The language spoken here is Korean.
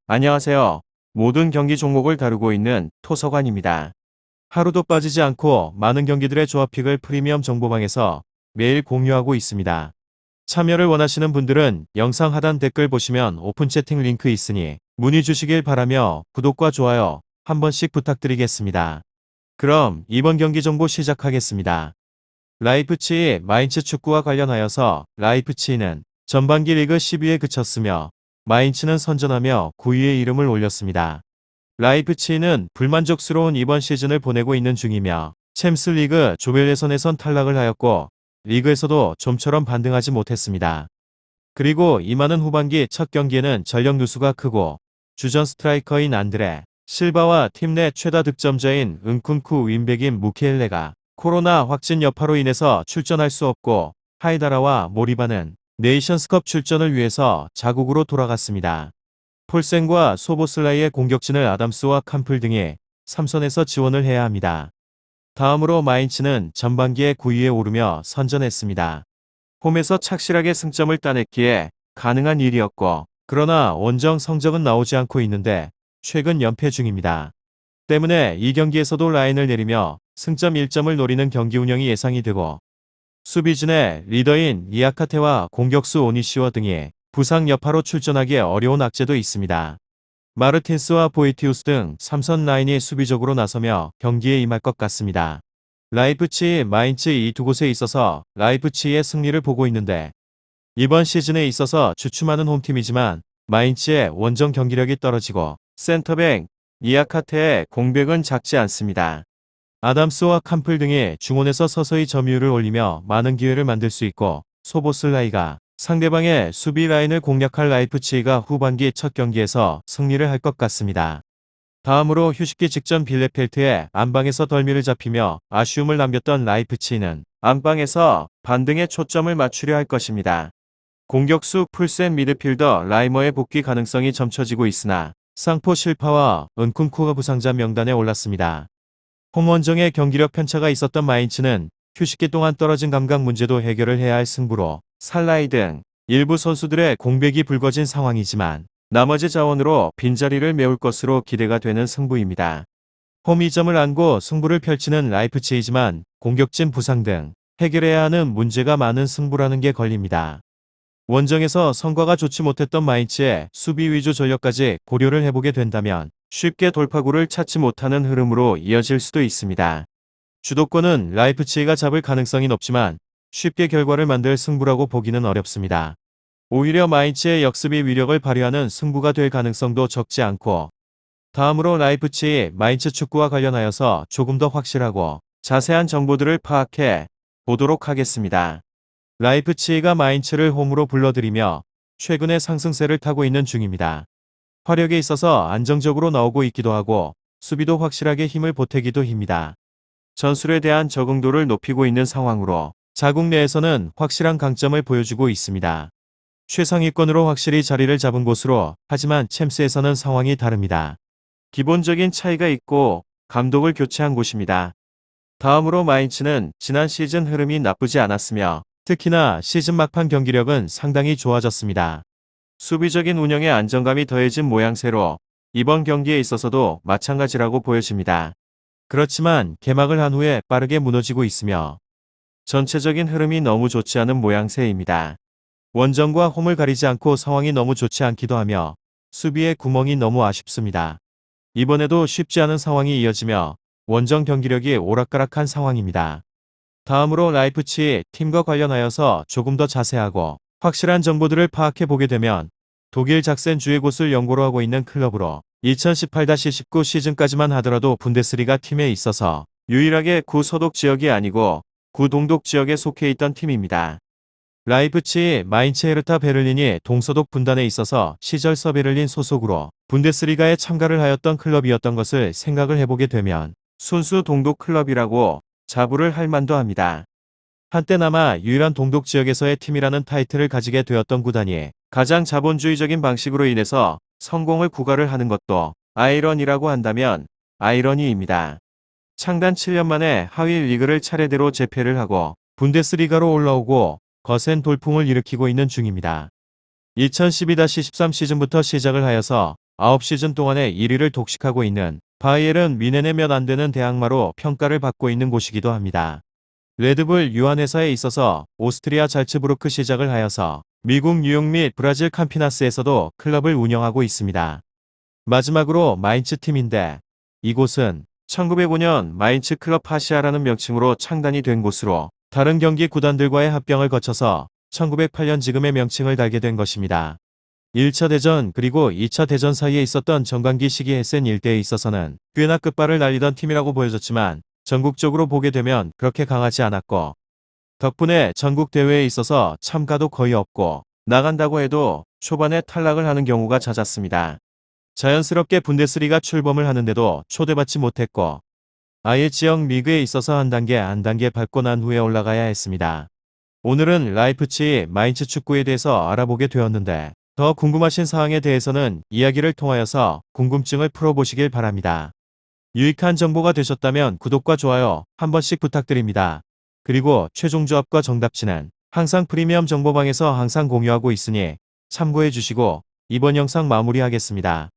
안녕하세요. 모든 경기 종목을 다루고 있는 토서관입니다. 하루도 빠지지 않고 많은 경기들의 조합픽을 프리미엄 정보방에서 매일 공유하고 있습니다. 참여를 원하시는 분들은 영상 하단 댓글 보시면 오픈 채팅 링크 있으니 문의 주시길 바라며 구독과 좋아요 한 번씩 부탁드리겠습니다. 그럼 이번 경기 정보 시작하겠습니다. 라이프치히 마인츠 축구와 관련하여서 라이프치히는 전반기 리그 10위에 그쳤으며 마인츠는 선전하며 9위에 이름을 올렸습니다. 라이프치히는 불만족스러운 이번 시즌을 보내고 있는 중이며 챔스리그 조별 예선에선 탈락을 하였고 리그에서도 좀처럼 반등하지 못했습니다. 그리고 임하는 후반기 첫 경기에는 전력 누수가 크고 주전 스트라이커인 안드레 실바와 팀 내 최다 득점자인 은쿤쿠 윈백인 무키엘레가 코로나 확진 여파로 인해서 출전할 수 없고 하이다라와 모리바는 네이션스컵 출전을 위해서 자국으로 돌아갔습니다. 폴센과 소보슬라이의 공격진을 아담스와 캄플 등이 3선에서 지원을 해야 합니다. 다음으로 마인츠는 전반기에 9위에 오르며 선전했습니다. 홈에서 착실하게 승점을 따냈기에 가능한 일이었고 그러나 원정 성적은 나오지 않고 있는데 최근 연패 중입니다. 때문에 이 경기에서도 라인을 내리며 승점 1점을 노리는 경기 운영이 예상이 되고 수비진의 리더인 이아카테와 공격수 오니시워 등이 부상 여파로 출전하기 어려운 악재도 있습니다. 마르틴스와 보이티우스 등 3선 라인이 수비적으로 나서며 경기에 임할 것 같습니다. 라이프치히, 마인츠 이 두 곳에 있어서 라이프치히의 승리를 보고 있는데 이번 시즌에 있어서 주춤하는 홈팀이지만 마인츠의 원정 경기력이 떨어지고 센터백 이아카테의 공백은 작지 않습니다. 아담스와 캄플 등이 중원에서 서서히 점유율을 올리며 많은 기회를 만들 수 있고 소보슬라이가 상대방의 수비 라인을 공략할 라이프치히가 후반기 첫 경기에서 승리를 할 것 같습니다. 다음으로 휴식기 직전 빌레펠트의 안방에서 덜미를 잡히며 아쉬움을 남겼던 라이프치히는 안방에서 반등에 초점을 맞추려 할 것입니다. 공격수 풀센 미드필더 라이머의 복귀 가능성이 점쳐지고 있으나 상포 실파와 은쿤쿠가 부상자 명단에 올랐습니다. 홈원정의 경기력 편차가 있었던 마인츠는 휴식기 동안 떨어진 감각 문제도 해결을 해야 할 승부로 살라이 등 일부 선수들의 공백이 불거진 상황이지만 나머지 자원으로 빈자리를 메울 것으로 기대가 되는 승부입니다. 홈 2점을 안고 승부를 펼치는 라이프치히지만 공격진 부상 등 해결해야 하는 문제가 많은 승부라는 게 걸립니다. 원정에서 성과가 좋지 못했던 마인츠의 수비 위주 전력까지 고려를 해보게 된다면 쉽게 돌파구를 찾지 못하는 흐름으로 이어질 수도 있습니다. 주도권은 라이프치히가 잡을 가능성이 높지만 쉽게 결과를 만들 승부라고 보기는 어렵습니다. 오히려 마인츠의 역습이 위력을 발휘하는 승부가 될 가능성도 적지 않고 다음으로 라이프치히 마인츠 축구와 관련하여서 조금 더 확실하고 자세한 정보들을 파악해 보도록 하겠습니다. 라이프치히가 마인츠를 홈으로 불러들이며 최근에 상승세를 타고 있는 중입니다. 화력에 있어서 안정적으로 나오고 있기도 하고 수비도 확실하게 힘을 보태기도 합니다. 전술에 대한 적응도를 높이고 있는 상황으로 자국 내에서는 확실한 강점을 보여주고 있습니다. 최상위권으로 확실히 자리를 잡은 곳으로 하지만 챔스에서는 상황이 다릅니다. 기본적인 차이가 있고 감독을 교체한 곳입니다. 다음으로 마인츠는 지난 시즌 흐름이 나쁘지 않았으며 특히나 시즌 막판 경기력은 상당히 좋아졌습니다. 수비적인 운영에 안정감이 더해진 모양새로 이번 경기에 있어서도 마찬가지라고 보여집니다. 그렇지만 개막을 한 후에 빠르게 무너지고 있으며 전체적인 흐름이 너무 좋지 않은 모양새입니다. 원정과 홈을 가리지 않고 상황이 너무 좋지 않기도 하며 수비의 구멍이 너무 아쉽습니다. 이번에도 쉽지 않은 상황이 이어지며 원정 경기력이 오락가락한 상황입니다. 다음으로 라이프치히 팀과 관련하여서 조금 더 자세하고 확실한 정보들을 파악해 보게 되면 독일 작센주의 곳을 연고로 하고 있는 클럽으로 2018-19 시즌까지만 하더라도 분데스리가 팀에 있어서 유일하게 구서독 지역이 아니고 구동독 지역에 속해 있던 팀입니다. 라이프치히, 마인츠, 헤르타 베를린이 동서독 분단에 있어서 시절 서베를린 소속으로 분데스리가에 참가를 하였던 클럽이었던 것을 생각을 해보게 되면 순수 동독 클럽이라고 자부를 할 만도 합니다. 한때나마 유일한 동독 지역에서의 팀이라는 타이틀을 가지게 되었던 구단이 가장 자본주의적인 방식으로 인해서 성공을 구가를 하는 것도 아이러니라고 한다면 아이러니입니다. 창단 7년 만에 하위 리그를 차례대로 재패를 하고 분데스리가로 올라오고 거센 돌풍을 일으키고 있는 중입니다. 2012-13 시즌부터 시작을 하여서 9시즌 동안의 1위를 독식하고 있는 바이에른 뮌헨의 몇 안 되는 대항마로 평가를 받고 있는 곳이기도 합니다. 레드불 유한회사에 있어서 오스트리아 잘츠부르크 시작을 하여서 미국 뉴욕 및 브라질 캠피나스에서도 클럽을 운영하고 있습니다. 마지막으로 마인츠 팀인데 이곳은 1905년 마인츠 클럽 파시아라는 명칭으로 창단이 된 곳으로 다른 경기 구단들과의 합병을 거쳐서 1908년 지금의 명칭을 달게 된 것입니다. 1차 대전 그리고 2차 대전 사이에 있었던 정관기 시기 헤센 일대에 있어서는 꽤나 끝발을 날리던 팀이라고 보여졌지만 전국적으로 보게 되면 그렇게 강하지 않았고 덕분에 전국 대회에 있어서 참가도 거의 없고 나간다고 해도 초반에 탈락을 하는 경우가 잦았습니다. 자연스럽게 분데스리가 출범을 하는데도 초대받지 못했고 아예 지역 리그에 있어서 한 단계 밟고 난 후에 올라가야 했습니다. 오늘은 라이프치히 마인츠 축구에 대해서 알아보게 되었는데 더 궁금하신 사항에 대해서는 이야기를 통하여서 궁금증을 풀어보시길 바랍니다. 유익한 정보가 되셨다면 구독과 좋아요 한 번씩 부탁드립니다. 그리고 최종 조합과 정답치는 항상 프리미엄 정보방에서 항상 공유하고 있으니 참고해 주시고 이번 영상 마무리하겠습니다.